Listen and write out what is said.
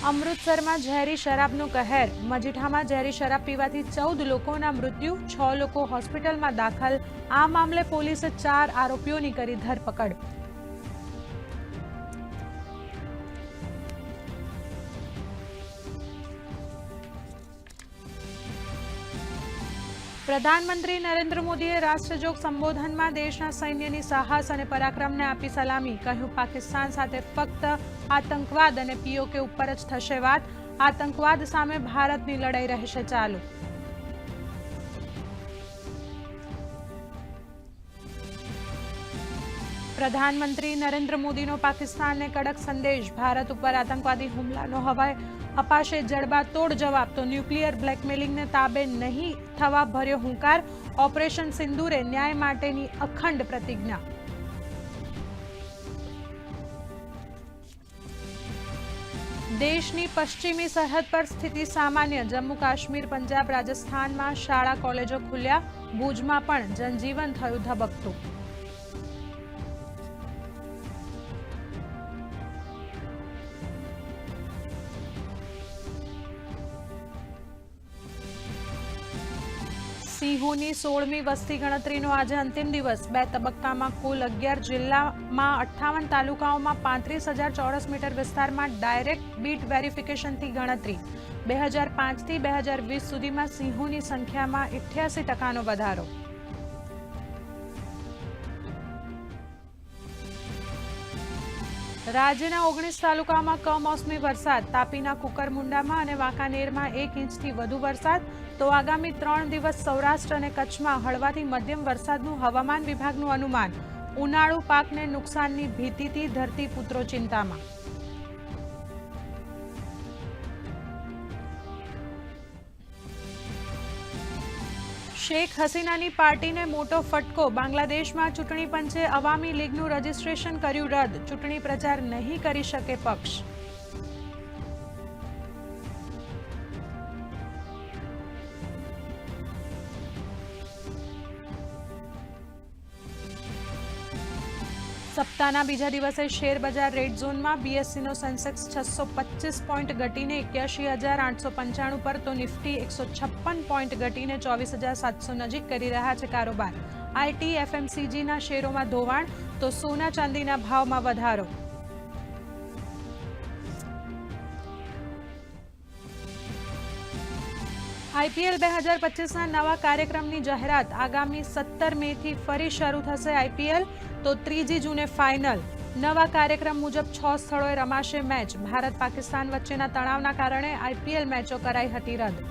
અમૃતસરમાં ઝેરી શરાબનું કહેર. મજીઠામાં ઝેરી શરાબ પીવાથી 14 લોકોના મૃત્યુ, 6 લોકો હોસ્પિટલમાં દાખલ. આ મામલે પોલીસે 4 આરોપીઓની કરી ધરપકડ. પ્રધાનમંત્રી નરેન્દ્ર મોદીએ રાષ્ટ્રજોગ સંબોધનમાં દેશના સૈન્યની સાહસ અને પરાક્રમને આપી સલામી. કહ્યું, પાકિસ્તાન સાથે ફક્ત આતંકવાદ અને પીઓકે ઉપર જ થશે વાત. આતંકવાદ સામે ભારતની લડાઈ રહેશે ચાલુ. પ્રધાનમંત્રી નરેન્દ્ર મોદીનો પાકિસ્તાનને કડક સંદેશ. ભારત ઉપર આતંકવાદી હુમલાનો હવાઈ અપાશે જડબાતોડ જવાબ. તો ન્યુક્લિયર બ્લેકમેલિંગને તાબે નહીં થવા ભર્યો હુંકાર. ઓપરેશન સિંદૂરે ન્યાય માટેની અખંડ પ્રતિજ્ઞા. દેશની પશ્ચિમી સરહદ પર સ્થિતિ સામાન્ય. જમ્મુ કાશ્મીર, પંજાબ, રાજસ્થાનમાં શાળા કોલેજો ખુલ્યા. ભુજમાં પણ જનજીવન થયું ધબકતું. સિંહોની 16મી વસ્તી ગણતરીનો આજે અંતિમ દિવસ. 2 તબક્કામાં કુલ 11 જિલ્લામાં 58 તાલુકાઓમાં 35,000 ચોરસ મીટર વિસ્તારમાં ડાયરેક્ટ બીટ વેરિફિકેશનથી ગણતરી. 2005થી 2020 સુધીમાં સિંહોની સંખ્યામાં 88% વધારો. રાજ્યના 19 તાલુકામાં કમોસમી વરસાદ. તાપીના કુકરમુંડામાં અને વાંકાનેરમાં 1 ઇંચથી વધુ વરસાદ. તો આગામી 3 દિવસ સૌરાષ્ટ્ર અને કચ્છમાં હળવાથી મધ્યમ વરસાદનું હવામાન વિભાગનું અનુમાન. ઉનાળુ પાકને નુકસાનની ભીતિથી ધરતીપુત્રો ચિંતામાં. શેખ હસીનાની પાર્ટીને મોટો ફટકો. બાંગ્લાદેશમાં ચૂંટણી પંચે અવામી લીગનું રજીસ્ટ્રેશન કર્યું રદ. ચૂંટણી પ્રચાર નહીં કરી શકે પક્ષ. સપ્તાહના બીજા દિવસે શેર બજાર રેડ ઝોનમાં. બીએસસીનો સેન્સેક્સ 625 પોઈન્ટ ઘટીને 81,895 પર, તો નિફ્ટી 156 પોઈન્ટ ઘટીને 24,700 નજીક કરી રહ્યા છે કારોબાર. આઈટી એફએમસીજીના શેરોમાં ધોવાણ, તો સોના ચાંદીના ભાવમાં વધારો. આઈપીએલ 2025ના નવા કાર્યક્રમની જાહેરાત. આગામી 17 મેથી ફરી શરૂ થશે આઈપીએલ. તો 3જી જૂને ફાઇનલ. નવા કાર્યક્રમ મુજબ 6 સ્થળોએ રમાશે મેચ. ભારત પાકિસ્તાન વચ્ચેના તણાવના કારણે આઈપીએલ મેચો કરાઈ હતી રદ.